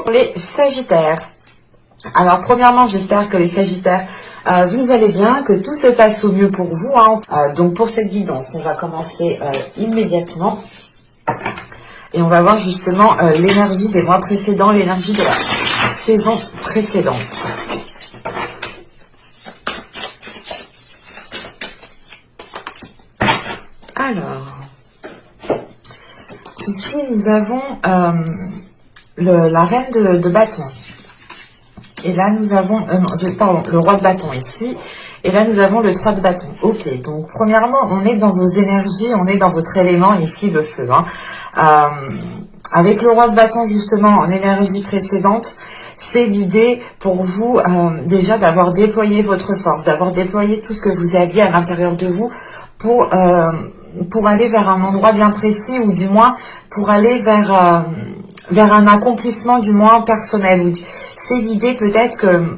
les Sagittaires. Alors premièrement, j'espère que les Sagittaires, vous allez bien, que tout se passe au mieux pour vous. Donc pour cette guidance, on va commencer immédiatement. Et on va voir justement l'énergie des mois précédents, l'énergie de la saison précédente. Alors, ici nous avons la reine de bâton. Et là nous avons, le roi de bâton ici. Et là nous avons le 3 de bâton. Ok, donc premièrement on est dans vos énergies, on est dans votre élément ici, le feu. Avec le roi de bâton justement en énergie précédente, c'est l'idée pour vous déjà d'avoir déployé votre force, d'avoir déployé tout ce que vous aviez à l'intérieur de vous pour aller vers un endroit bien précis, ou du moins pour aller vers un accomplissement du moins personnel. C'est l'idée peut-être que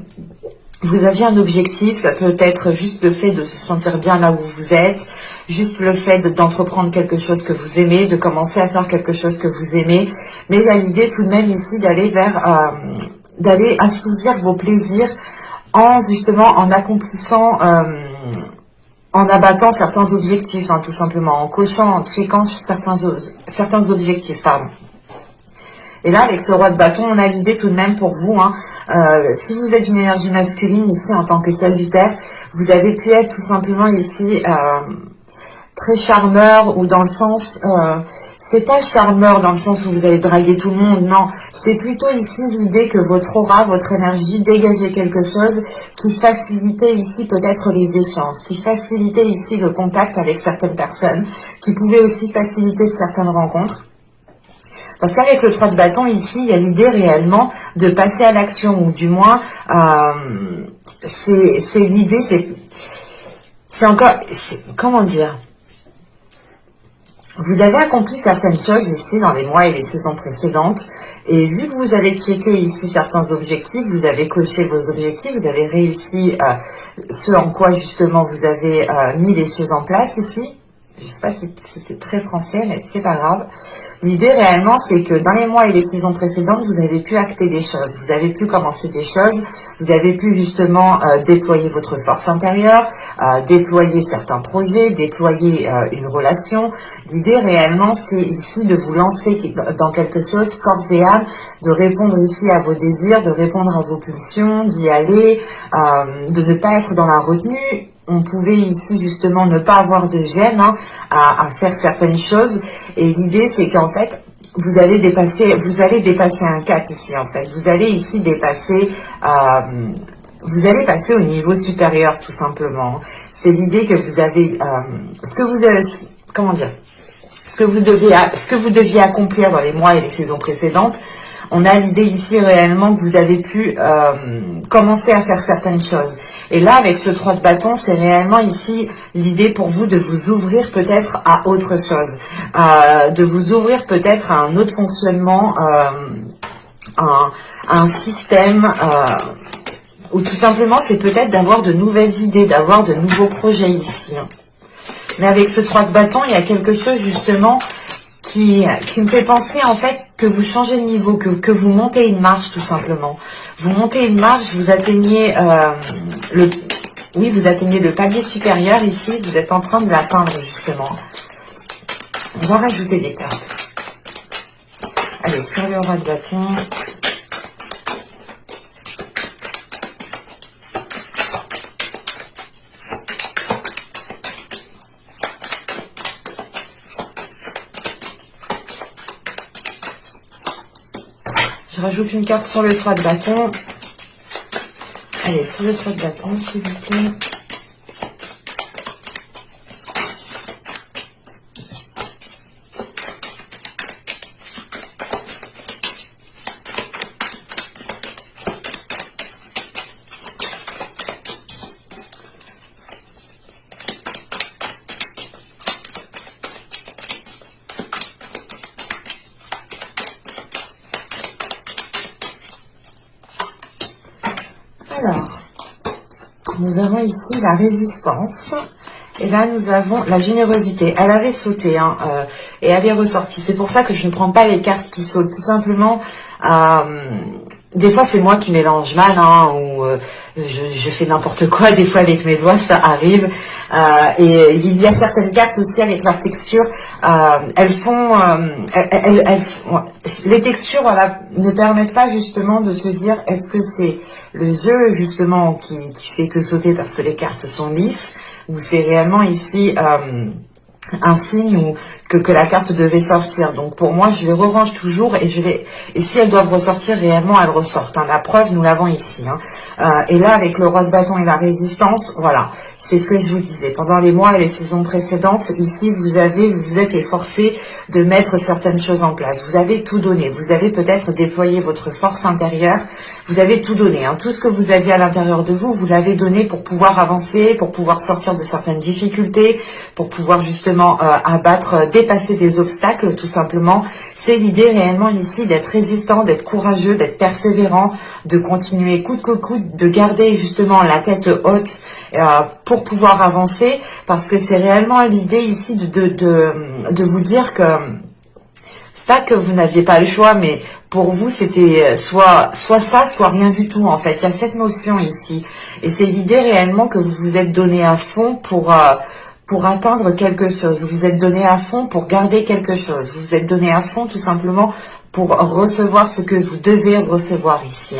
vous aviez un objectif, ça peut être juste le fait de se sentir bien là où vous êtes, juste le fait d'entreprendre quelque chose que vous aimez, de commencer à faire quelque chose que vous aimez, mais il y a l'idée tout de même ici d'aller assouvir vos plaisirs en accomplissant, en abattant certains objectifs, tout simplement, en cochant, en checkant certains objectifs, pardon. Et là, avec ce roi de bâton, on a l'idée tout de même pour vous, si vous êtes une énergie masculine ici en tant que Sagittaire, vous avez pu être tout simplement ici très charmeur, ou dans le sens, c'est pas charmeur dans le sens où vous allez draguer tout le monde, non, c'est plutôt ici l'idée que votre aura, votre énergie dégageait quelque chose qui facilitait ici peut-être les échanges, qui facilitait ici le contact avec certaines personnes, qui pouvait aussi faciliter certaines rencontres. Parce qu'avec le 3 de bâton, ici, il y a l'idée réellement de passer à l'action, ou du moins, c'est l'idée, c'est encore, comment dire, vous avez accompli certaines choses ici dans les mois et les saisons précédentes, et vu que vous avez checké ici certains objectifs, vous avez coché vos objectifs, vous avez réussi ce en quoi justement vous avez mis les choses en place ici. Je sais pas si c'est très français, mais c'est pas grave. L'idée réellement, c'est que dans les mois et les saisons précédentes, vous avez pu acter des choses, vous avez pu commencer des choses, vous avez pu justement déployer votre force intérieure, déployer certains projets, déployer une relation. L'idée réellement, c'est ici de vous lancer dans quelque chose corps et âme, de répondre ici à vos désirs, de répondre à vos pulsions, d'y aller, de ne pas être dans la retenue. On pouvait ici justement ne pas avoir de gêne à faire certaines choses, et l'idée c'est qu'en fait vous allez dépasser un cap ici, en fait vous allez ici dépasser, vous allez passer au niveau supérieur tout simplement. C'est l'idée que vous avez ce que vous deviez accomplir dans les mois et les saisons précédentes. On a l'idée ici réellement que vous avez pu commencer à faire certaines choses. Et là, avec ce 3 de bâton, c'est réellement ici l'idée pour vous de vous ouvrir peut-être à autre chose. De vous ouvrir peut-être à un autre fonctionnement, un système, ou tout simplement c'est peut-être d'avoir de nouvelles idées, d'avoir de nouveaux projets ici. Mais avec ce 3 de bâton, il y a quelque chose justement qui me fait penser en fait que vous changez de niveau, que vous montez une marche tout simplement. Vous montez une marche, vous atteignez vous atteignez le palier supérieur ici, vous êtes en train de l'atteindre justement. On va rajouter des cartes. Allez, sur le roi de bâton. Je rajoute une carte sur le 3 de bâton. Allez, sur le 3 de bâton, s'il vous plaît. Alors, nous avons ici la résistance Et là, nous avons la générosité. Elle avait sauté et elle est ressortie. C'est pour ça que je ne prends pas les cartes qui sautent. Tout simplement, des fois, c'est moi qui mélange mal, ou je fais n'importe quoi. Des fois, avec mes doigts, ça arrive. Et il y a certaines cartes aussi avec leur texture. Elles font... les textures, voilà, ne permettent pas justement de se dire est-ce que c'est le jeu justement qui fait que sauter parce que les cartes sont lisses, ou c'est réellement ici un signe ou que la carte devait sortir. Donc pour moi, je les rerange toujours et si elles doivent ressortir réellement, elles ressortent. La preuve, nous l'avons ici. Et là, avec le roi de bâton et la résistance, voilà, c'est ce que je vous disais. Pendant les mois et les saisons précédentes, ici, vous êtes efforcé de mettre certaines choses en place. Vous avez tout donné. Vous avez peut-être déployé votre force intérieure. Vous avez tout donné. Tout ce que vous aviez à l'intérieur de vous, vous l'avez donné pour pouvoir avancer, pour pouvoir sortir de certaines difficultés, pour pouvoir justement dépasser des obstacles, tout simplement. C'est l'idée réellement ici d'être résistant, d'être courageux, d'être persévérant, de continuer coûte que coûte, de garder justement la tête haute pour pouvoir avancer, parce que c'est réellement l'idée ici de vous dire que c'est pas que vous n'aviez pas le choix, mais pour vous, c'était soit ça, soit rien du tout, en fait. Il y a cette notion ici. Et c'est l'idée réellement que vous vous êtes donné à fond pour atteindre quelque chose. Vous vous êtes donné à fond pour garder quelque chose. Vous vous êtes donné à fond, tout simplement, pour recevoir ce que vous devez recevoir ici.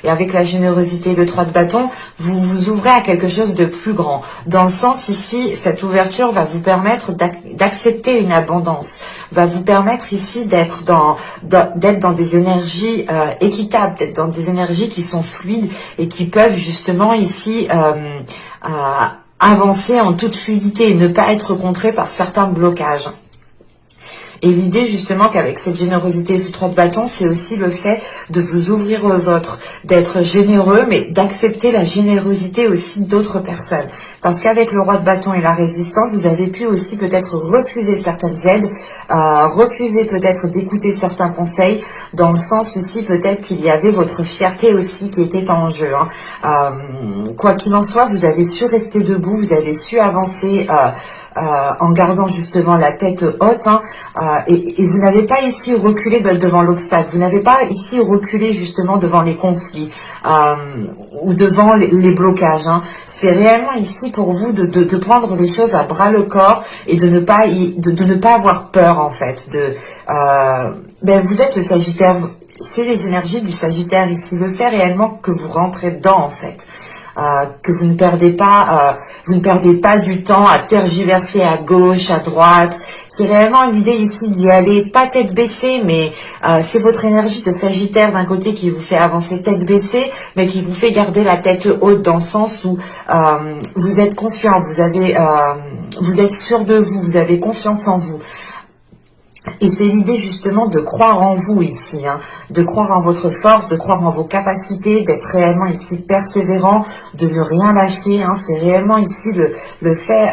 Et avec la générosité, le 3 de bâton, vous vous ouvrez à quelque chose de plus grand. Dans le sens ici, cette ouverture va vous permettre d'accepter une abondance, va vous permettre ici d'être dans des énergies équitables, d'être dans des énergies qui sont fluides et qui peuvent justement ici avancer en toute fluidité et ne pas être contrées par certains blocages. Et l'idée justement qu'avec cette générosité et ce 3 de bâton, c'est aussi le fait de vous ouvrir aux autres, d'être généreux, mais d'accepter la générosité aussi d'autres personnes. Parce qu'avec le roi de bâton et la résistance, vous avez pu aussi peut-être refuser certaines aides, refuser peut-être d'écouter certains conseils, dans le sens ici peut-être qu'il y avait votre fierté aussi qui était en jeu. Quoi qu'il en soit, vous avez su rester debout, vous avez su avancer en gardant justement la tête haute, et vous n'avez pas ici reculé devant l'obstacle, vous n'avez pas ici reculé justement devant les conflits ou devant les blocages. C'est réellement ici pour vous de prendre les choses à bras le corps et de ne pas avoir peur en fait. Vous êtes le Sagittaire, c'est les énergies du Sagittaire ici, le fait réellement que vous rentrez dedans en fait. Que vous ne perdez pas du temps à tergiverser à gauche, à droite. C'est réellement l'idée ici d'y aller, pas tête baissée, mais c'est votre énergie de Sagittaire d'un côté qui vous fait avancer tête baissée, mais qui vous fait garder la tête haute dans le sens où vous êtes confiant, vous êtes sûr de vous, vous avez confiance en vous. Et c'est l'idée justement de croire en vous ici, de croire en votre force, de croire en vos capacités, d'être réellement ici persévérant, de ne rien lâcher. C'est réellement ici le fait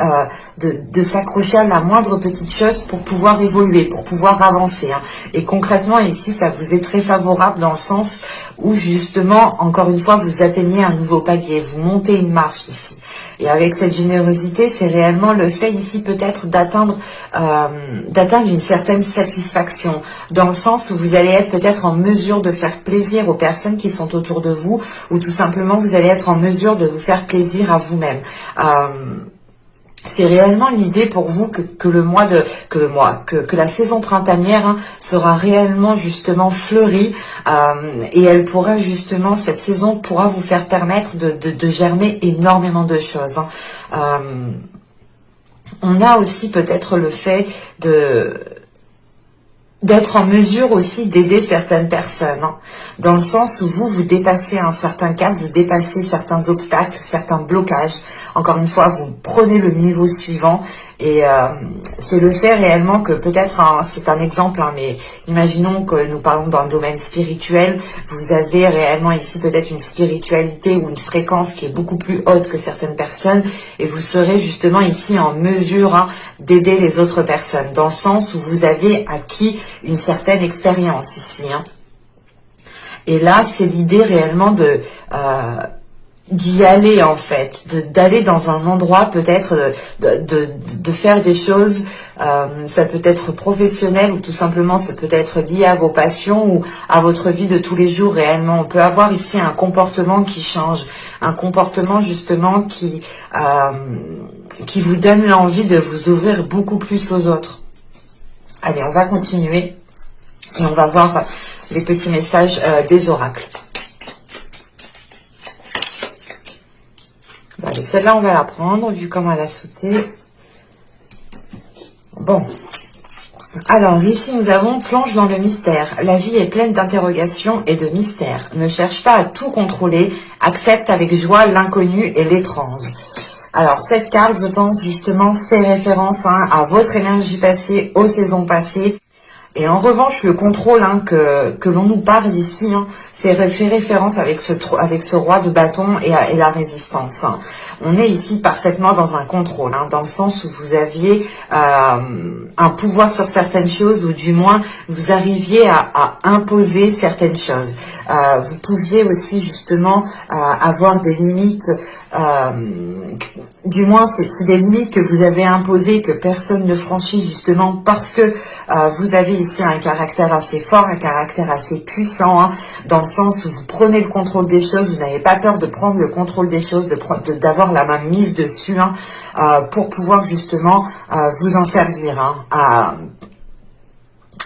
de s'accrocher à la moindre petite chose pour pouvoir évoluer, pour pouvoir avancer. Et concrètement ici, ça vous est très favorable dans le sens où justement, encore une fois, vous atteignez un nouveau palier, vous montez une marche ici. Et avec cette générosité, c'est réellement le fait ici peut-être d'atteindre une certaine satisfaction, dans le sens où vous allez être peut-être en mesure de faire plaisir aux personnes qui sont autour de vous, ou tout simplement vous allez être en mesure de vous faire plaisir à vous-même. C'est réellement l'idée pour vous que la saison printanière sera réellement justement fleurie et elle pourra justement, cette saison pourra vous faire permettre de germer énormément de choses. On a aussi peut-être le fait d'être en mesure aussi d'aider certaines personnes, dans le sens où vous dépassez un certain cap, vous dépassez certains obstacles, certains blocages. Encore une fois, vous prenez le niveau suivant et c'est le fait réellement que peut-être, c'est un exemple, mais imaginons que nous parlons dans le domaine spirituel, vous avez réellement ici peut-être une spiritualité ou une fréquence qui est beaucoup plus haute que certaines personnes et vous serez justement ici en mesure d'aider les autres personnes, dans le sens où vous avez acquis une certaine expérience ici. Et là, c'est l'idée réellement d'y aller en fait, d'aller dans un endroit peut-être, de faire des choses, ça peut être professionnel ou tout simplement ça peut être lié à vos passions ou à votre vie de tous les jours réellement. On peut avoir ici un comportement qui change, un comportement justement qui vous donne l'envie de vous ouvrir beaucoup plus aux autres. Allez, on va continuer et on va voir les petits messages des oracles. Allez, celle-là, on va la prendre, vu comment elle a sauté. Bon. Alors, ici, nous avons plonge dans le mystère. La vie est pleine d'interrogations et de mystères. Ne cherche pas à tout contrôler. Accepte avec joie l'inconnu et l'étrange. Alors, cette carte, je pense, justement, fait référence à votre énergie passée, aux saisons passées. Et en revanche, le contrôle que l'on nous parle ici fait référence avec ce roi de bâton et la résistance. On est ici parfaitement dans un contrôle, dans le sens où vous aviez un pouvoir sur certaines choses, ou du moins vous arriviez à imposer certaines choses. Vous pouviez aussi justement avoir des limites. Du moins c'est des limites que vous avez imposées, que personne ne franchit justement parce que vous avez ici un caractère assez fort, un caractère assez puissant, dans le sens où vous prenez le contrôle des choses, vous n'avez pas peur de prendre le contrôle des choses, d'avoir la main mise dessus pour pouvoir justement vous en servir.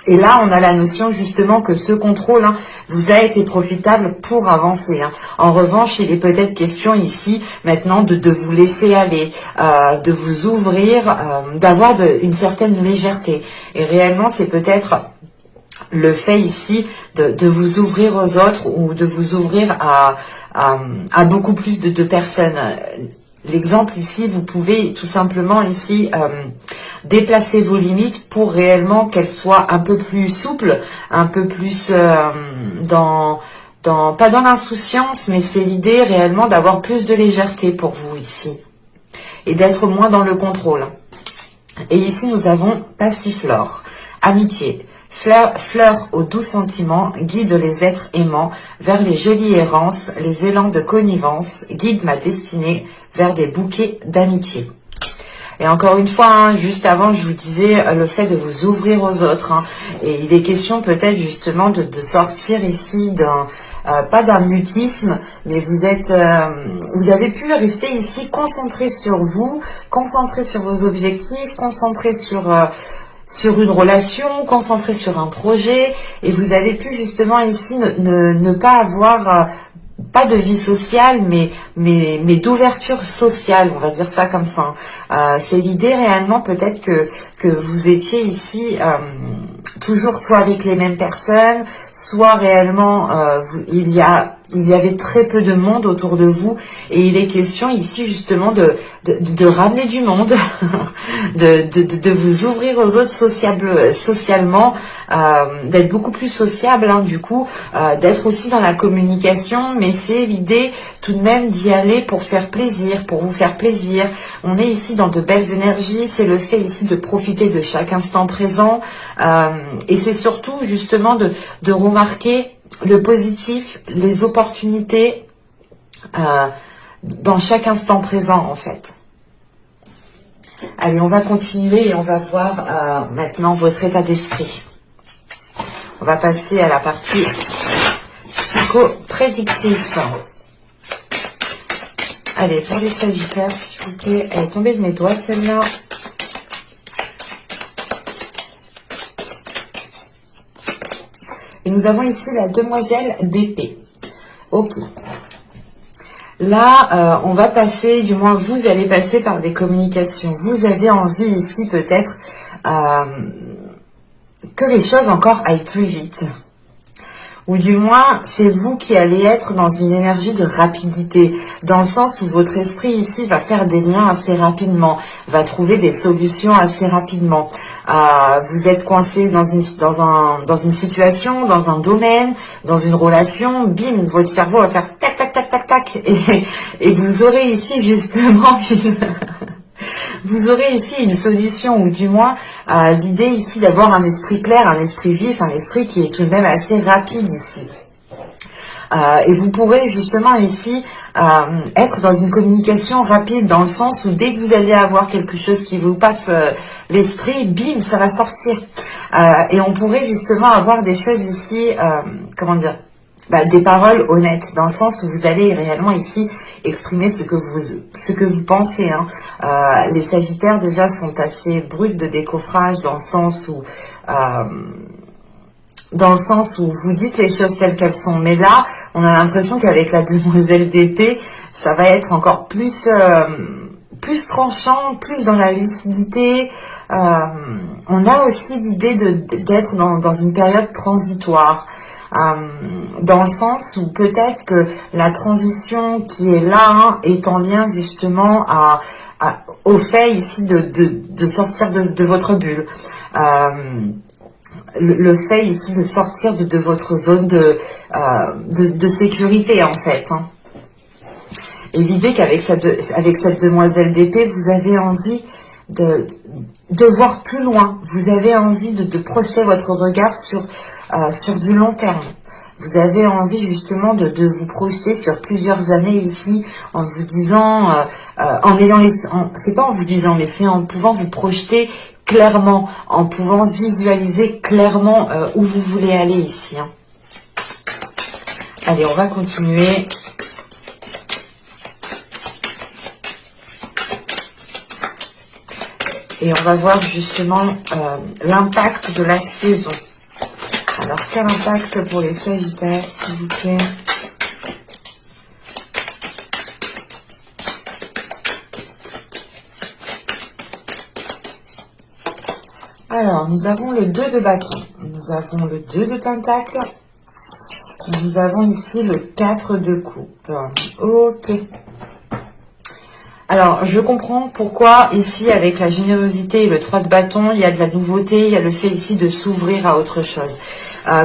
Et là, on a la notion justement que ce contrôle vous a été profitable pour avancer. En revanche, il est peut-être question ici maintenant de vous laisser aller, de vous ouvrir, d'avoir une certaine légèreté. Et réellement, c'est peut-être le fait ici de vous ouvrir aux autres ou de vous ouvrir à beaucoup plus de personnes. L'exemple ici, vous pouvez tout simplement ici déplacer vos limites pour réellement qu'elles soient un peu plus souples, un peu plus pas dans l'insouciance, mais c'est l'idée réellement d'avoir plus de légèreté pour vous ici et d'être moins dans le contrôle. Et ici, nous avons Passiflore, amitié. Fleur aux doux sentiments, guide les êtres aimants vers les jolies errances, les élans de connivence, guide ma destinée vers des bouquets d'amitié. Et encore une fois, juste avant, je vous disais le fait de vous ouvrir aux autres. Et il est question peut-être justement de sortir ici pas d'un mutisme, mais vous avez pu rester ici concentré sur vous, concentré sur vos objectifs, concentré sur une relation, concentré sur un projet, et vous avez pu justement ici ne pas avoir pas de vie sociale, mais d'ouverture sociale, on va dire ça comme ça. C'est l'idée réellement peut-être que vous étiez ici toujours soit avec les mêmes personnes, soit réellement il y avait très peu de monde autour de vous, et il est question ici justement de ramener du monde, de vous ouvrir aux autres socialement, d'être beaucoup plus sociable, du coup, d'être aussi dans la communication, mais c'est l'idée tout de même d'y aller pour faire plaisir, pour vous faire plaisir. On est ici dans de belles énergies, c'est le fait ici de profiter de chaque instant présent, et c'est surtout justement de remarquer le positif, les opportunités dans chaque instant présent en fait. Allez, on va continuer et on va voir maintenant votre état d'esprit. On va passer à la partie psycho-prédictif. Allez, pour les Sagittaires, s'il vous plaît. Elle est tombée de mes doigts, celle-là. Et nous avons ici la demoiselle d'épée. Ok. Là, on va passer, du moins vous allez passer par des communications. Vous avez envie ici peut-être que les choses encore aillent plus vite. Ou du moins, c'est vous qui allez être dans une énergie de rapidité, dans le sens où votre esprit ici va faire des liens assez rapidement, va trouver des solutions assez rapidement. Vous êtes coincé dans une situation, dans un domaine, dans une relation, bim, votre cerveau va faire tac, tac, tac, tac, tac, et vous aurez ici justement vous aurez ici une solution, ou du moins l'idée ici d'avoir un esprit clair, un esprit vif, un esprit qui est tout de même assez rapide ici. Et vous pourrez justement ici être dans une communication rapide, dans le sens où dès que vous allez avoir quelque chose qui vous passe l'esprit, bim, ça va sortir. Et on pourrait justement avoir des choses ici, comment dire, des paroles honnêtes, dans le sens où vous allez réellement ici exprimer ce que vous pensez. Les Sagittaires déjà sont assez bruts de décoffrage, dans le sens où vous dites les choses telles qu'elles sont. Mais là, on a l'impression qu'avec la demoiselle d'épée, ça va être encore plus tranchant, plus dans la lucidité. On a aussi l'idée d'être dans une période transitoire. Dans le sens où peut-être que la transition qui est là est en lien justement au fait ici de sortir de votre bulle. Le fait ici de sortir de votre zone de sécurité en fait. Et l'idée qu'avec cette demoiselle d'épée, vous avez envie de voir plus loin. Vous avez envie de projeter votre regard sur du long terme. Vous avez envie justement de vous projeter sur plusieurs années ici, en vous disant, c'est pas en vous disant, mais c'est en pouvant vous projeter clairement, en pouvant visualiser clairement où vous voulez aller ici. Allez, on va continuer. Et on va voir justement l'impact de la saison. Alors, quel impact pour les Sagittaires, s'il vous plaît? Alors, nous avons le 2 de bâton. Nous avons le 2 de pentacle. Nous avons ici le 4 de coupe. Ok. Alors, je comprends pourquoi ici, avec la générosité et le 3 de bâton, il y a de la nouveauté, il y a le fait ici de s'ouvrir à autre chose.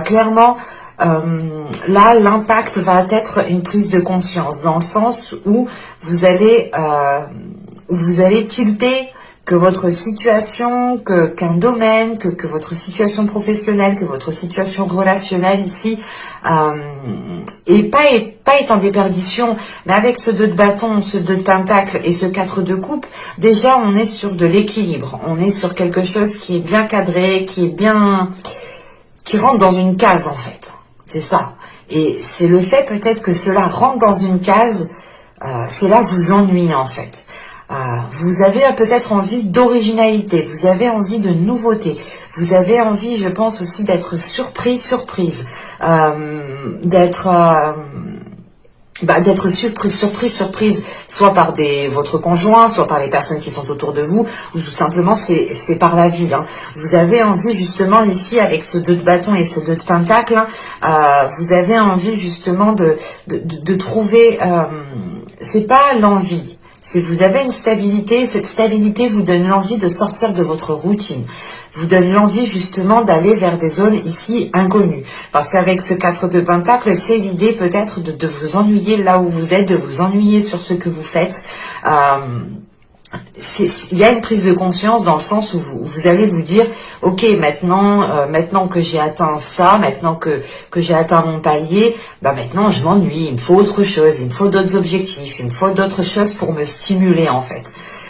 Clairement, là, l'impact va être une prise de conscience, dans le sens où vous allez tilter que votre situation, qu'un domaine, que votre situation professionnelle, que votre situation relationnelle ici, et pas est en déperdition, mais avec ce 2 de bâton, ce 2 de pentacle et ce 4 de coupe, déjà on est sur de l'équilibre, on est sur quelque chose qui est bien cadré, qui rentre dans une case en fait, c'est ça. Et c'est le fait peut-être que cela rentre dans une case, cela vous ennuie en fait. Vous avez peut-être envie d'originalité, vous avez envie de nouveauté, vous avez envie, je pense aussi, d'être surprise, d'être surprise, soit par votre conjoint, soit par les personnes qui sont autour de vous, ou tout simplement c'est par la vie. Vous avez envie justement ici, avec ce 2 de bâton et ce 2 de pentacle, vous avez envie justement de trouver, c'est pas l'envie. Si vous avez une stabilité, cette stabilité vous donne l'envie de sortir de votre routine, vous donne l'envie justement d'aller vers des zones ici inconnues. Parce qu'avec ce 4 de pentacle, c'est l'idée peut-être de vous ennuyer là où vous êtes, de vous ennuyer sur ce que vous faites. Il y a une prise de conscience dans le sens où vous allez vous dire, ok, maintenant que j'ai atteint ça, maintenant que j'ai atteint mon palier, maintenant je m'ennuie, il me faut autre chose, il me faut d'autres objectifs, il me faut d'autres choses pour me stimuler en fait.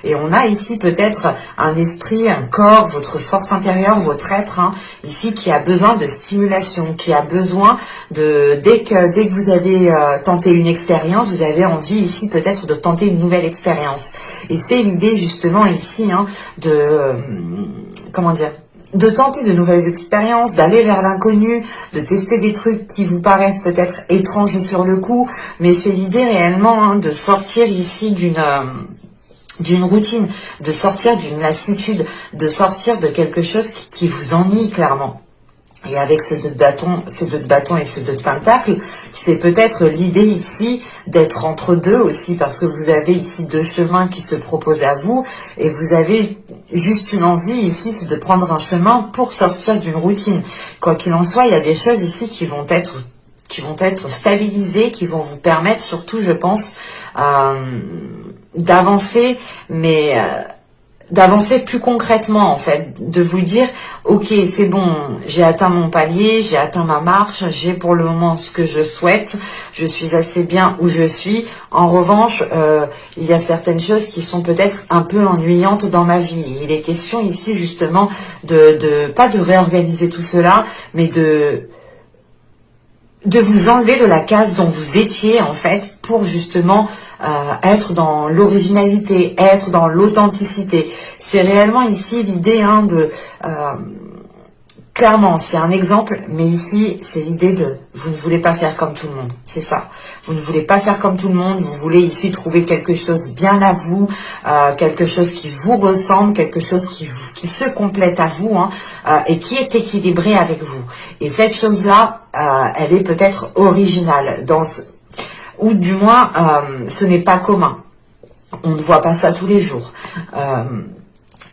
Et on a ici peut-être un esprit, un corps, votre force intérieure, votre être, ici qui a besoin de stimulation, qui a besoin dès que vous avez tenté une expérience, vous avez envie ici peut-être de tenter une nouvelle expérience. Et c'est l'idée justement ici de tenter de nouvelles expériences, d'aller vers l'inconnu, de tester des trucs qui vous paraissent peut-être étranges sur le coup, mais c'est l'idée réellement de sortir ici d'une routine, de sortir d'une lassitude, de sortir de quelque chose qui vous ennuie clairement. Et avec ce 2 de bâton et ce 2 de pentacle, c'est peut-être l'idée ici d'être entre deux aussi, parce que vous avez ici 2 chemins qui se proposent à vous, et vous avez juste une envie ici, c'est de prendre un chemin pour sortir d'une routine. Quoi qu'il en soit, il y a des choses ici qui vont être stabilisées, qui vont vous permettre surtout, je pense, d'avancer, mais d'avancer plus concrètement en fait, de vous dire ok c'est bon, j'ai atteint mon palier, j'ai atteint ma marche, j'ai pour le moment ce que je souhaite, je suis assez bien où je suis. En revanche il y a certaines choses qui sont peut-être un peu ennuyantes dans ma vie. Il est question ici justement de pas de réorganiser tout cela, mais de vous enlever de la case dont vous étiez en fait pour justement être dans l'originalité, être dans l'authenticité. C'est réellement ici l'idée clairement c'est un exemple, mais ici c'est l'idée de vous ne voulez pas faire comme tout le monde, c'est ça. Vous ne voulez pas faire comme tout le monde, vous voulez ici trouver quelque chose bien à vous, quelque chose qui vous ressemble, quelque chose qui se complète à vous et qui est équilibré avec vous. Et cette chose-là, elle est peut-être originale, ou du moins ce n'est pas commun. On ne voit pas ça tous les jours.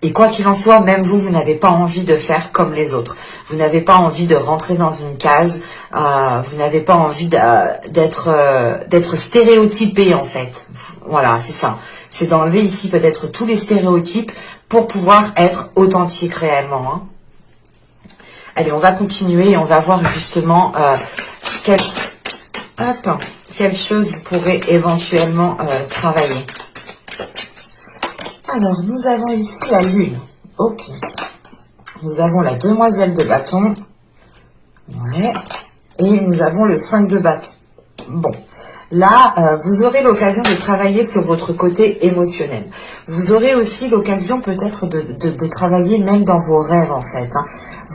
Et quoi qu'il en soit, même vous n'avez pas envie de faire comme les autres. Vous n'avez pas envie de rentrer dans une case. Vous n'avez pas envie d'être stéréotypé en fait. Voilà, c'est ça. C'est d'enlever ici peut-être tous les stéréotypes pour pouvoir être authentique réellement. Allez, on va continuer et on va voir justement quelle chose vous pourrez éventuellement travailler. Alors, nous avons ici la lune. Ok. Nous avons la demoiselle de bâton. Ouais. Et nous avons le 5 de bâton. Bon. Là, vous aurez l'occasion de travailler sur votre côté émotionnel. Vous aurez aussi l'occasion peut-être de travailler même dans vos rêves, en fait.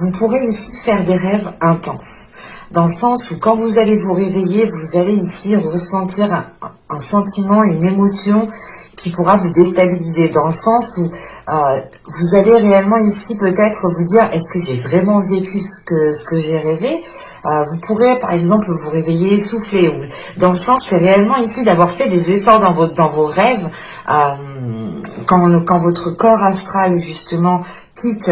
Vous pourrez ici faire des rêves intenses. Dans le sens où quand vous allez vous réveiller, vous allez ici ressentir un sentiment, une émotion qui pourra vous déstabiliser, dans le sens où vous allez réellement ici peut-être vous dire est-ce que j'ai vraiment vécu ce que j'ai rêvé. Vous pourrez par exemple vous réveiller essoufflé, ou dans le sens c'est réellement ici d'avoir fait des efforts dans vos rêves, quand votre corps astral justement quitte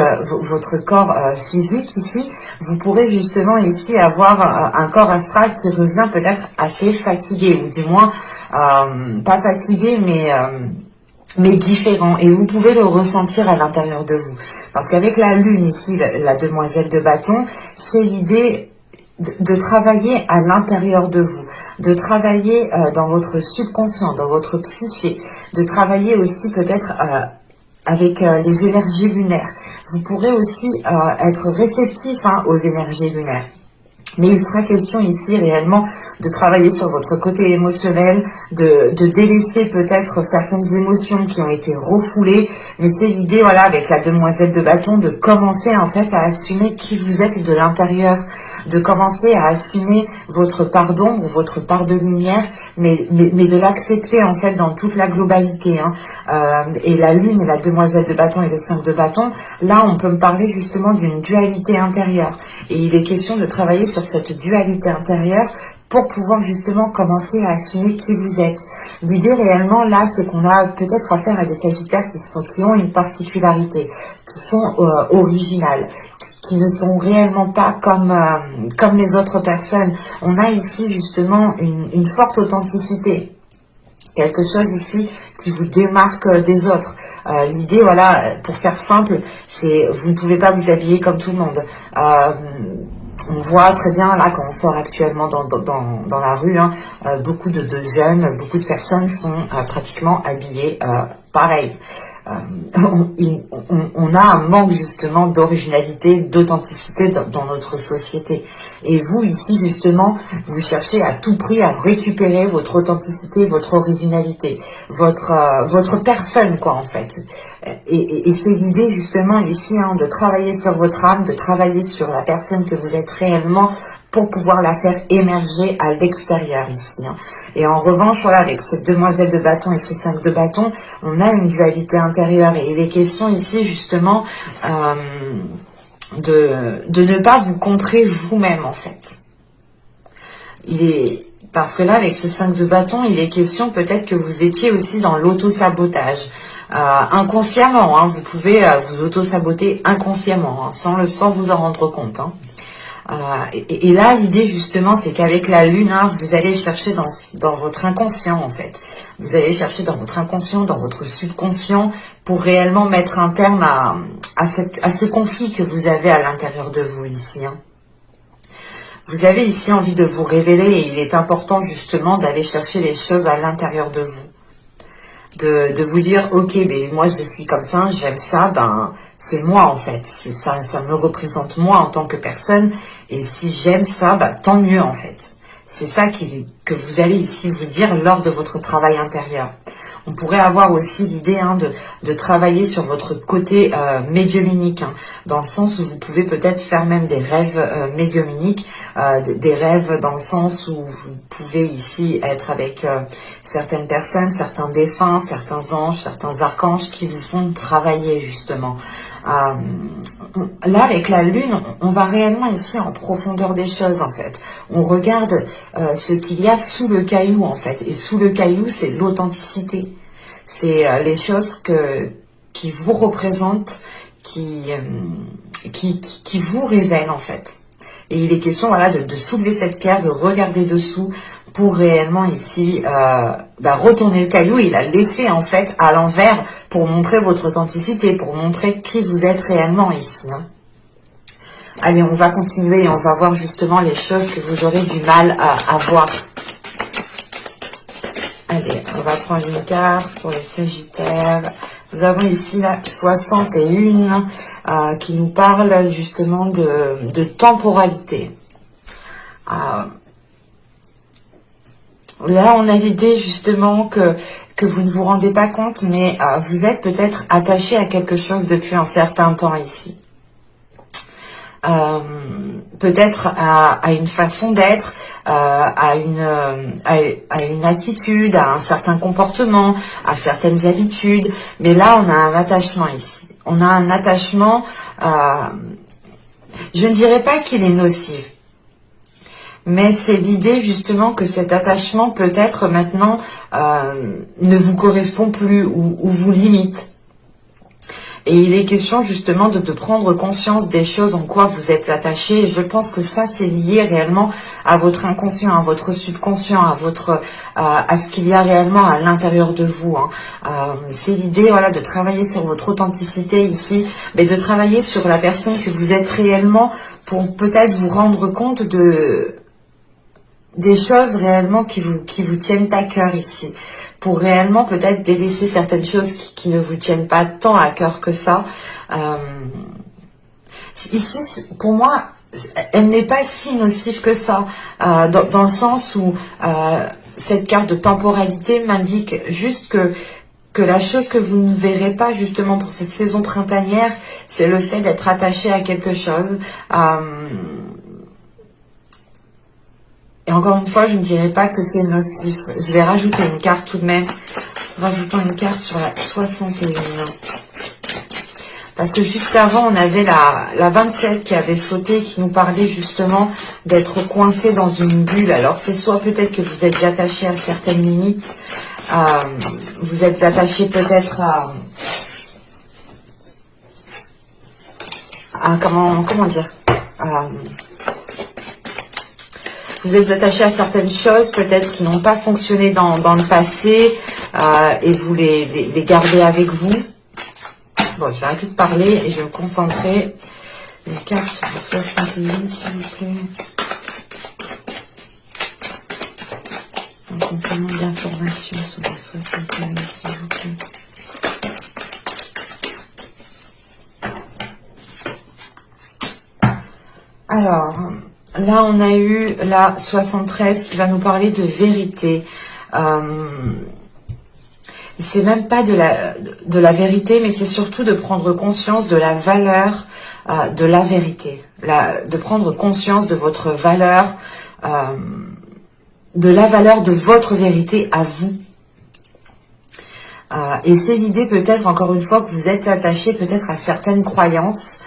votre corps physique ici, vous pourrez justement ici avoir un corps astral qui revient peut-être assez fatigué, ou du moins pas fatigué mais différent, et vous pouvez le ressentir à l'intérieur de vous, parce qu'avec la lune ici, la demoiselle de bâton, c'est l'idée de travailler à l'intérieur de vous, de travailler dans votre subconscient, dans votre psyché, de travailler aussi peut-être avec les énergies lunaires. Vous pourrez aussi être réceptif aux énergies lunaires. Mais il sera question ici réellement de travailler sur votre côté émotionnel, de délaisser peut-être certaines émotions qui ont été refoulées. Mais c'est l'idée, voilà, avec la demoiselle de bâton, de commencer en fait à assumer qui vous êtes de l'intérieur, de commencer à assumer votre part d'ombre, votre part de lumière, mais de l'accepter en fait dans toute la globalité. Et la lune et la demoiselle de bâton et le 5 de bâton, là on peut me parler justement d'une dualité intérieure. Et il est question de travailler sur cette dualité intérieure pour pouvoir justement commencer à assumer qui vous êtes. L'idée réellement là, c'est qu'on a peut-être affaire à des sagittaires qui ont une particularité, qui sont originales, qui ne sont réellement pas comme les autres personnes. On a ici justement une forte authenticité. Quelque chose ici qui vous démarque des autres. L'idée, voilà, pour faire simple, c'est vous ne pouvez pas vous habiller comme tout le monde. On voit très bien là quand on sort actuellement dans la rue, beaucoup de jeunes, beaucoup de personnes sont pratiquement habillées pareil. On a un manque justement d'originalité, d'authenticité dans notre société. Et vous ici justement, vous cherchez à tout prix à récupérer votre authenticité, votre originalité, votre personne quoi en fait. Et c'est l'idée justement ici de travailler sur votre âme, de travailler sur la personne que vous êtes réellement, pour pouvoir la faire émerger à l'extérieur ici. Et en revanche, voilà, avec cette demoiselle de bâton et ce 5 de bâton, on a une dualité intérieure. Et il est question ici, justement, de ne pas vous contrer vous-même, en fait. Parce que là, avec ce 5 de bâton, il est question peut-être que vous étiez aussi dans l'auto-sabotage. Inconsciemment, vous pouvez vous auto-saboter inconsciemment, sans vous en rendre compte. Et là, l'idée justement, c'est qu'avec la lune, hein, vous allez chercher dans votre inconscient en fait. Vous allez chercher dans votre inconscient, dans votre subconscient, pour réellement mettre un terme à ce conflit que vous avez à l'intérieur de vous ici. Hein. Vous avez ici envie de vous révéler et il est important justement d'aller chercher les choses à l'intérieur de vous. De vous dire, ok, ben moi je suis comme ça, j'aime ça, ben c'est moi en fait, c'est ça, ça me représente moi en tant que personne, et si j'aime ça, ben tant mieux en fait. C'est ça que vous allez ici vous dire lors de votre travail intérieur. On pourrait avoir aussi l'idée hein, de travailler sur votre côté médiumnique, hein, dans le sens où vous pouvez peut-être faire même des rêves médiumniques, des rêves dans le sens où vous pouvez ici être avec certaines personnes, certains défunts, certains anges, certains archanges qui vous font travailler justement. Là, avec la lune, on va réellement ici en profondeur des choses, en fait. On regarde ce qu'il y a sous le caillou, en fait. Et sous le caillou, c'est l'authenticité. C'est les choses qui vous représentent, qui vous révèlent, en fait. Et il est question, voilà, de soulever cette pierre, de regarder dessous, pour réellement ici retourner le caillou et la laisser en fait à l'envers pour montrer votre authenticité, pour montrer qui vous êtes réellement ici. Hein. Allez, on va continuer et on va voir justement les choses que vous aurez du mal à voir. Allez, on va prendre une carte pour les Sagittaires. Nous avons ici la 61 qui nous parle justement de temporalité. Là, on a l'idée justement que vous ne vous rendez pas compte, mais vous êtes peut-être attaché à quelque chose depuis un certain temps ici. Peut-être à une façon d'être, à une attitude, à un certain comportement, à certaines habitudes. Mais là, on a un attachement ici. On a un attachement, je ne dirais pas qu'il est nocif. Mais c'est l'idée justement que cet attachement peut-être maintenant ne vous correspond plus ou vous limite. Et il est question justement de prendre conscience des choses en quoi vous êtes attaché. Et je pense que ça c'est lié réellement à votre inconscient, à votre subconscient, à ce qu'il y a réellement à l'intérieur de vous. Hein. C'est l'idée voilà, de travailler sur votre authenticité ici, mais de travailler sur la personne que vous êtes réellement pour peut-être vous rendre compte des choses réellement qui vous tiennent à cœur ici, pour réellement peut-être délaisser certaines choses qui ne vous tiennent pas tant à cœur que ça. Ici, pour moi, elle n'est pas si nocive que ça, dans le sens où cette carte de temporalité m'indique juste que la chose que vous ne verrez pas justement pour cette saison printanière, c'est le fait d'être attaché à quelque chose. Et encore une fois, je ne dirais pas que c'est nocif. Je vais rajouter une carte tout de même. Rajoutons une carte sur la 61. Parce que juste avant, on avait la 27 qui avait sauté, qui nous parlait justement d'être coincé dans une bulle. Alors, c'est soit peut-être que vous êtes attaché à certaines limites. Vous êtes attaché peut-être à comment dire vous êtes attaché à certaines choses, peut-être qui n'ont pas fonctionné dans le passé, et vous les gardez avec vous. Bon, je vais arrêter de parler et je vais me concentrer. Une carte sur la 61, s'il vous plaît. Un complément d'information sur la 61, s'il vous plaît. Alors... Là, on a eu la 73 qui va nous parler de vérité. C'est même pas de la vérité, mais c'est surtout de prendre conscience de la valeur de la vérité. De prendre conscience de votre valeur, de la valeur de votre vérité à vous. Et c'est l'idée peut-être, encore une fois, que vous êtes attaché peut-être à certaines croyances.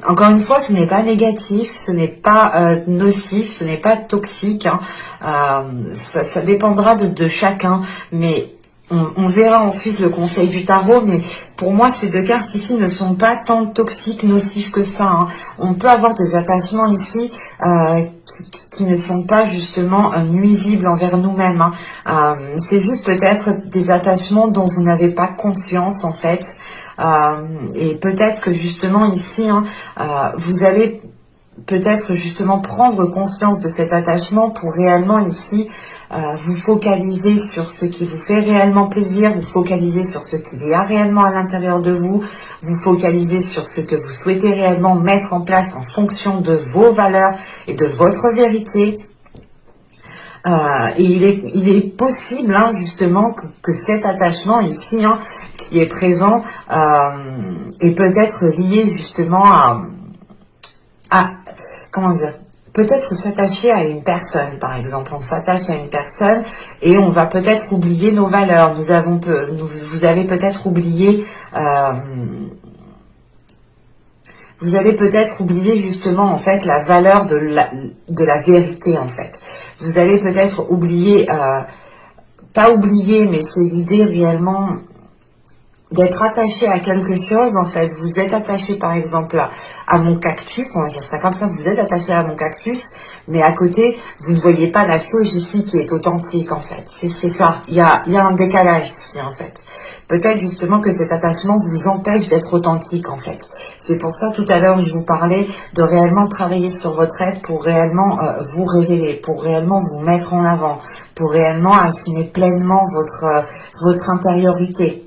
Encore une fois, ce n'est pas négatif, ce n'est pas nocif, ce n'est pas toxique. Hein. Ça dépendra de chacun, mais On verra ensuite le conseil du tarot, mais pour moi, ces deux cartes ici ne sont pas tant toxiques, nocifs que ça, hein. On peut avoir des attachements ici qui ne sont pas justement nuisibles envers nous-mêmes, hein. C'est juste peut-être des attachements dont vous n'avez pas conscience en fait. Et peut-être que justement ici, hein, vous allez peut-être justement prendre conscience de cet attachement pour réellement ici vous focaliser sur ce qui vous fait réellement plaisir, vous focaliser sur ce qu'il y a réellement à l'intérieur de vous, vous focaliser sur ce que vous souhaitez réellement mettre en place en fonction de vos valeurs et de votre vérité. Et il est possible hein, justement que cet attachement ici hein, qui est présent est peut-être lié justement à comment dire, peut-être s'attacher à une personne, par exemple. On s'attache à une personne et on va peut-être oublier nos valeurs. Vous allez peut-être oublier, justement en fait la valeur de la vérité en fait. Vous allez peut-être oublier, pas oublier, mais c'est l'idée réellement d'être attaché à quelque chose, en fait. Vous êtes attaché, par exemple, à mon cactus, on va dire ça comme ça, vous êtes attaché à mon cactus, mais à côté, vous ne voyez pas la sauge ici qui est authentique, en fait. C'est ça, il y a un décalage ici, en fait. Peut-être justement que cet attachement vous empêche d'être authentique, en fait. C'est pour ça, tout à l'heure, je vous parlais de réellement travailler sur votre être pour réellement vous révéler, pour réellement vous mettre en avant, pour réellement assumer pleinement votre intériorité.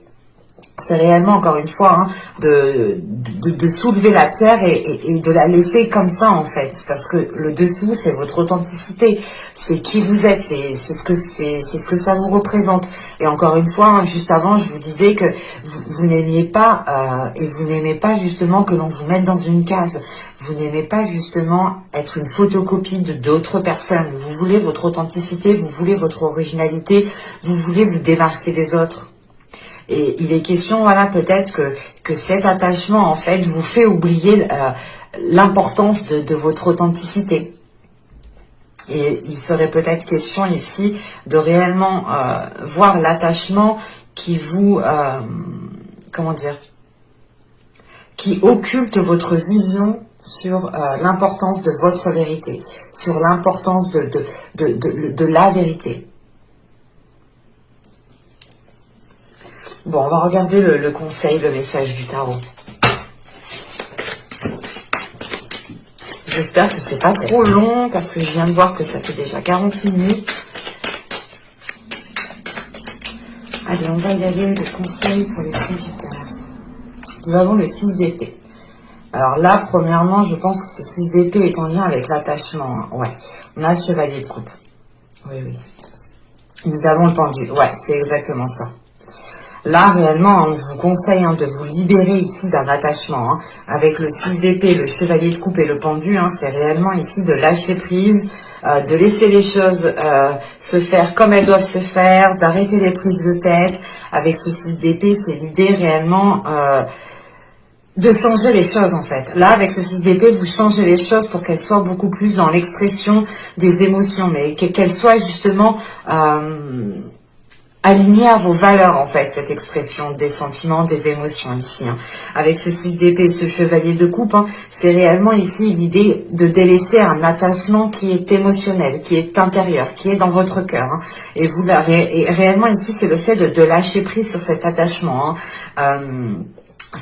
C'est réellement, encore une fois, hein, de soulever la pierre et de la laisser comme ça, en fait. Parce que le dessous, c'est votre authenticité. C'est qui vous êtes, c'est ce que ça vous représente. Et encore une fois, hein, juste avant, je vous disais que vous n'aimiez pas, et vous n'aimez pas justement que l'on vous mette dans une case. Vous n'aimez pas justement être une photocopie de d'autres personnes. Vous voulez votre authenticité, vous voulez votre originalité, vous voulez vous démarquer des autres. Et il est question, voilà, peut-être que cet attachement, en fait, vous fait oublier l'importance de votre authenticité. Et il serait peut-être question ici de réellement voir l'attachement qui vous, comment dire, qui occulte votre vision sur l'importance de votre vérité, sur l'importance de la vérité. Bon, on va regarder le conseil, le message du tarot. J'espère que c'est pas trop long, parce que je viens de voir que ça fait déjà 40 minutes. Allez, on va y aller, le conseil pour les Sagittaires. Nous avons le 6 d'épée. Alors là, premièrement, je pense que ce 6 d'épée est en lien avec l'attachement. Hein. Ouais, on a le chevalier de coupe. Oui, oui. Nous avons le pendu. Ouais, c'est exactement ça. Là, réellement, on vous conseille de vous libérer ici d'un attachement. Hein. Avec le 6 d'épée, le chevalier de coupe et le pendu, hein, c'est réellement ici de lâcher prise, de laisser les choses se faire comme elles doivent se faire, d'arrêter les prises de tête. Avec ce 6 d'épée, c'est l'idée réellement de changer les choses en fait. Là, avec ce 6 d'épée, vous changez les choses pour qu'elles soient beaucoup plus dans l'expression des émotions, mais qu'elles soient justement aligné à vos valeurs, en fait, cette expression des sentiments, des émotions ici. Hein. Avec ce 6 d'épée, ce chevalier de coupe, hein, c'est réellement ici l'idée de délaisser un attachement qui est émotionnel, qui est intérieur, qui est dans votre cœur. Hein. Et vous et réellement ici, c'est le fait de lâcher prise sur cet attachement. Hein.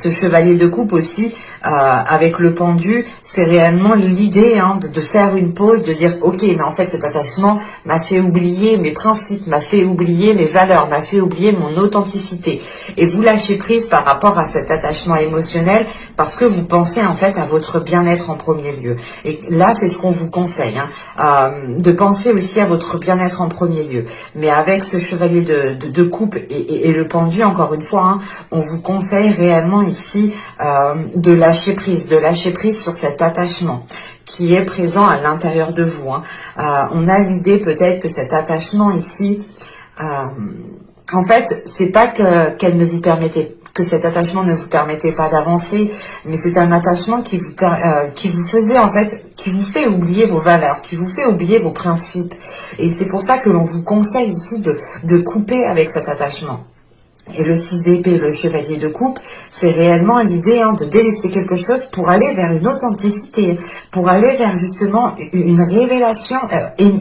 Ce chevalier de coupe aussi, avec le pendu, c'est réellement l'idée de faire une pause, de dire ok, mais en fait cet attachement m'a fait oublier mes principes, m'a fait oublier mes valeurs, m'a fait oublier mon authenticité. Et vous lâchez prise par rapport à cet attachement émotionnel parce que vous pensez en fait à votre bien-être en premier lieu. Et là, c'est ce qu'on vous conseille, de penser aussi à votre bien-être en premier lieu. Mais avec ce chevalier de coupe et le pendu, encore une fois, on vous conseille réellement ici de lâcher prise sur cet attachement qui est présent à l'intérieur de vous. On a l'idée peut-être que cet attachement ici, en fait, c'est pas qu'elle ne vous permettait, que cet attachement ne vous permettait pas d'avancer, mais c'est un attachement qui vous faisait en fait, qui vous fait oublier vos valeurs, qui vous fait oublier vos principes. Et c'est pour ça que l'on vous conseille ici de couper avec cet attachement. Et le 6 d'épée, le chevalier de coupe, c'est réellement l'idée de délaisser quelque chose pour aller vers une authenticité, pour aller vers justement une révélation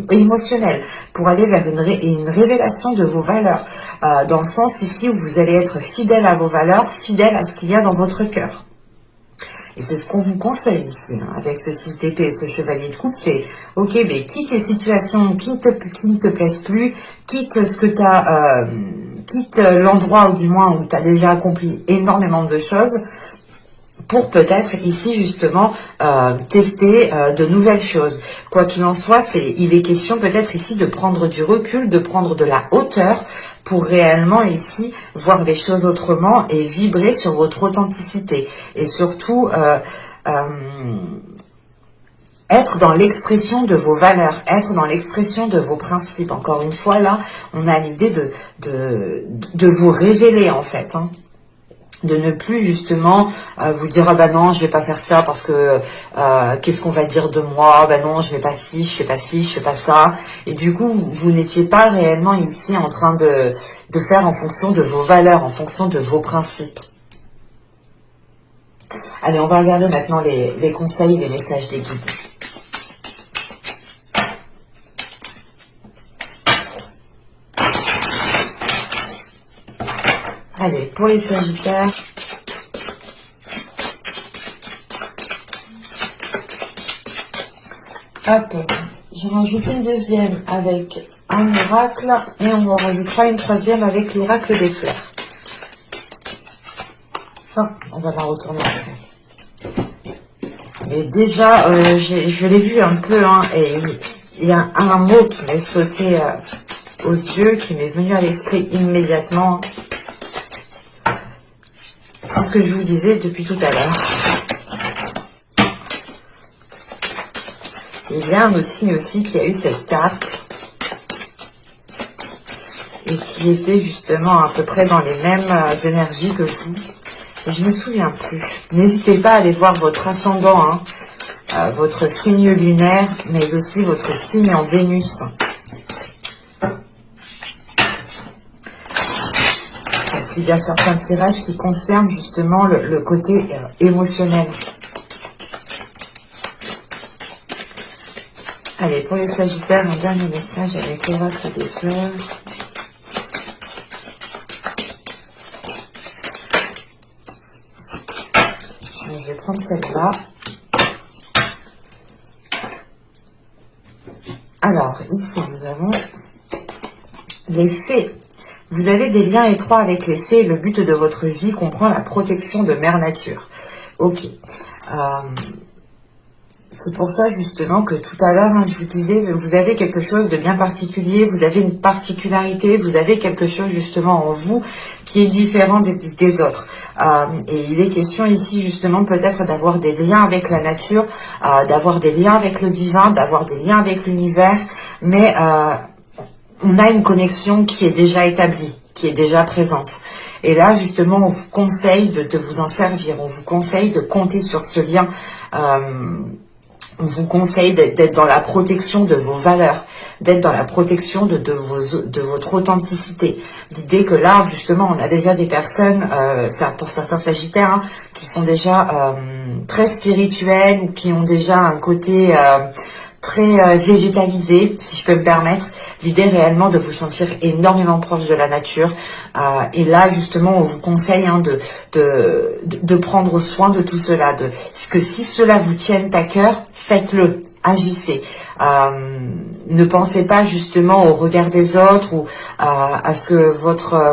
émotionnelle, pour aller vers une révélation de vos valeurs, dans le sens ici où vous allez être fidèle à vos valeurs, fidèle à ce qu'il y a dans votre cœur. Et c'est ce qu'on vous conseille ici, avec ce 6 d'épée et ce chevalier de coupe, c'est ok, mais quitte les situations qui ne te plaisent plus, quitte ce que tu as... quitte l'endroit ou du moins où tu as déjà accompli énormément de choses pour peut-être ici justement tester de nouvelles choses. Quoi qu'il en soit, il est question peut-être ici de prendre du recul, de prendre de la hauteur pour réellement ici voir les choses autrement et vibrer sur votre authenticité. Et surtout... être dans l'expression de vos valeurs, être dans l'expression de vos principes. Encore une fois, là, on a l'idée de vous révéler, en fait. De ne plus, justement, vous dire « Ah bah non, je vais pas faire ça parce que qu'est-ce qu'on va dire de moi ? Bah non, je vais pas ci, je fais pas ci, je fais pas ça. » Et du coup, vous n'étiez pas réellement ici en train de faire en fonction de vos valeurs, en fonction de vos principes. Allez, on va regarder maintenant les conseils, les messages des guides. Allez, pour les Sagittaires, hop, je rajoute une deuxième avec un oracle et on en rajoutera une troisième avec l'oracle des fleurs. Enfin, on va la retourner après. Et déjà, je l'ai vu un peu, et il y a un mot qui m'est sauté aux yeux, qui m'est venu à l'esprit immédiatement. C'est ce que je vous disais depuis tout à l'heure. Il y a un autre signe aussi qui a eu cette carte et qui était justement à peu près dans les mêmes énergies que vous. Et je ne me souviens plus. N'hésitez pas à aller voir votre ascendant, votre signe lunaire, mais aussi votre signe en Vénus. Il y a certains tirages qui concernent justement le côté émotionnel. Allez, pour les Sagittaires, un dernier message avec l'oracle des fleurs. Je vais prendre celle-là. Alors, ici, nous avons les fées. Vous avez des liens étroits avec les fées et le but de votre vie comprend la protection de Mère Nature. Ok. C'est pour ça justement que tout à l'heure, je vous disais, vous avez quelque chose de bien particulier, vous avez une particularité, vous avez quelque chose justement en vous qui est différent des autres. Et il est question ici justement peut-être d'avoir des liens avec la nature, d'avoir des liens avec le divin, d'avoir des liens avec l'univers, mais... on a une connexion qui est déjà établie, qui est déjà présente. Et là, justement, on vous conseille de vous en servir. On vous conseille de compter sur ce lien. On vous conseille d'être dans la protection de vos valeurs, d'être dans la protection de votre authenticité. L'idée que là, justement, on a déjà des personnes, pour certains Sagittaires, qui sont déjà très spirituels ou qui ont déjà un côté... très végétalisé, si je peux me permettre. L'idée réellement de vous sentir énormément proche de la nature. Et là, justement, on vous conseille de prendre soin de tout cela. Parce que si cela vous tienne à cœur, faites-le. Agissez. Ne pensez pas justement au regard des autres ou à ce que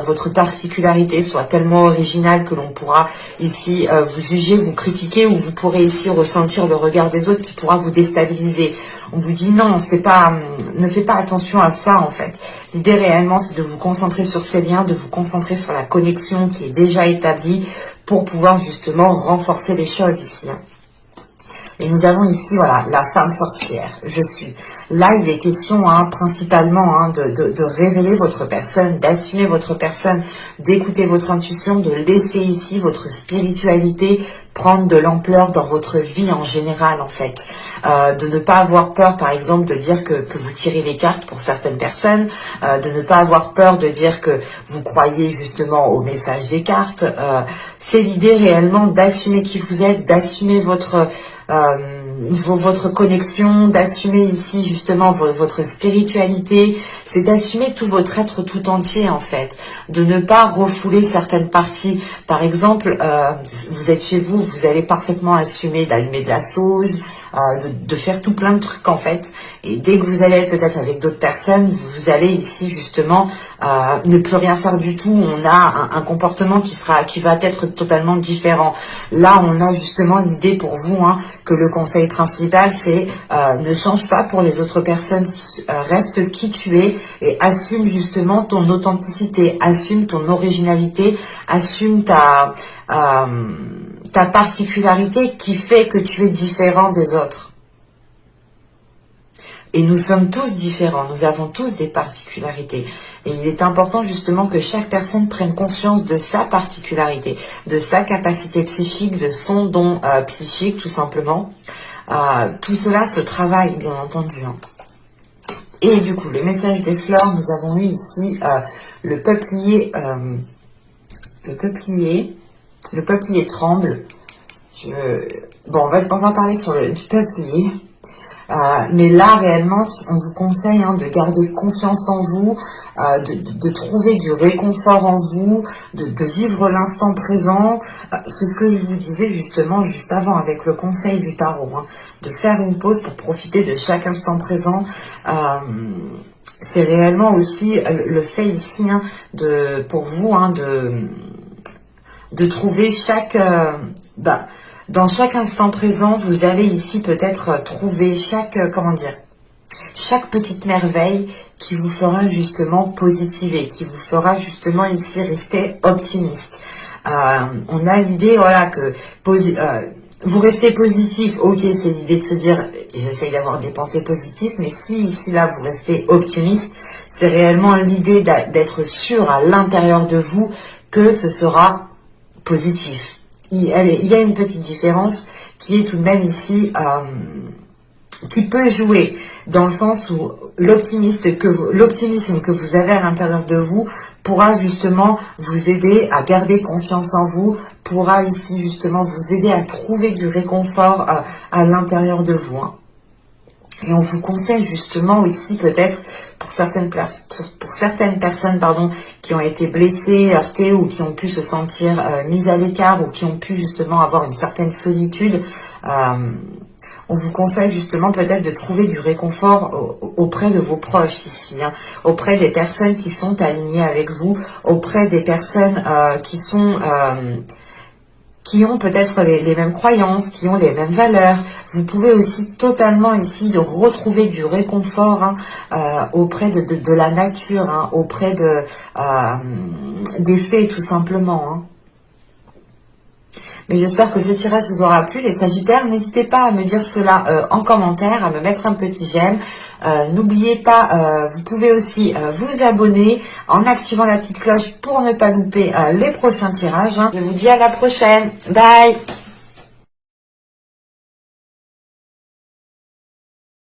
votre particularité soit tellement originale que l'on pourra ici vous juger, vous critiquer, ou vous pourrez ici ressentir le regard des autres qui pourra vous déstabiliser. On vous dit non, ne faites pas attention à ça en fait. L'idée réellement, c'est de vous concentrer sur ces liens, de vous concentrer sur la connexion qui est déjà établie pour pouvoir justement renforcer les choses ici. Et nous avons ici, voilà, la femme sorcière. Je suis. Là, il est question principalement de révéler votre personne, d'assumer votre personne, d'écouter votre intuition, de laisser ici votre spiritualité prendre de l'ampleur dans votre vie en général, en fait. De ne pas avoir peur, par exemple, de dire que vous tirez les cartes pour certaines personnes, de ne pas avoir peur de dire que vous croyez justement au message des cartes. C'est l'idée réellement d'assumer qui vous êtes, d'assumer votre connexion, d'assumer ici justement votre spiritualité, c'est d'assumer tout votre être tout entier en fait, de ne pas refouler certaines parties. Par exemple, vous êtes chez vous, vous allez parfaitement assumer d'allumer de la sauge, de faire tout plein de trucs en fait, et dès que vous allez être peut-être avec d'autres personnes, vous allez ici justement ne plus rien faire du tout. On a un comportement qui va être totalement différent. Là on a justement l'idée pour vous que le conseil principal c'est ne change pas pour les autres personnes, reste qui tu es et assume justement ton authenticité, assume ton originalité, assume ta particularité qui fait que tu es différent des autres. Et nous sommes tous différents, nous avons tous des particularités. Et il est important justement que chaque personne prenne conscience de sa particularité, de sa capacité psychique, de son don psychique tout simplement. Tout cela se travaille bien entendu. Et du coup, les messages des fleurs, nous avons eu ici le peuplier tremble. Bon, on va parler du peuplier. Mais là, réellement, on vous conseille de garder confiance en vous, de trouver du réconfort en vous, de vivre l'instant présent. C'est ce que je vous disais justement juste avant avec le conseil du tarot, de faire une pause pour profiter de chaque instant présent. C'est réellement aussi le fait ici pour vous de trouver dans chaque instant présent, vous allez ici peut-être trouver chaque petite merveille qui vous fera justement positiver, qui vous fera justement ici rester optimiste. On a l'idée, voilà, que vous restez positif, ok, c'est l'idée de se dire, j'essaye d'avoir des pensées positives, mais si ici, là, vous restez optimiste, c'est réellement l'idée d'être sûr à l'intérieur de vous que ce sera positif. Il y a une petite différence qui est tout de même ici, qui peut jouer dans le sens où l'optimisme que vous avez à l'intérieur de vous pourra justement vous aider à garder confiance en vous, pourra ici justement vous aider à trouver du réconfort à l'intérieur de vous. Et on vous conseille justement ici peut-être pour certaines personnes qui ont été blessées, heurtées ou qui ont pu se sentir mises à l'écart ou qui ont pu justement avoir une certaine solitude, on vous conseille justement peut-être de trouver du réconfort auprès de vos proches ici, auprès des personnes qui sont alignées avec vous, auprès des personnes qui ont peut-être les mêmes croyances, qui ont les mêmes valeurs. Vous pouvez aussi totalement ici retrouver du réconfort auprès de la nature, auprès des fées tout simplement. Mais j'espère que ce tirage vous aura plu. Les Sagittaires, n'hésitez pas à me dire cela en commentaire, à me mettre un petit j'aime. N'oubliez pas, vous pouvez aussi vous abonner en activant la petite cloche pour ne pas louper les prochains tirages. Je vous dis à la prochaine. Bye!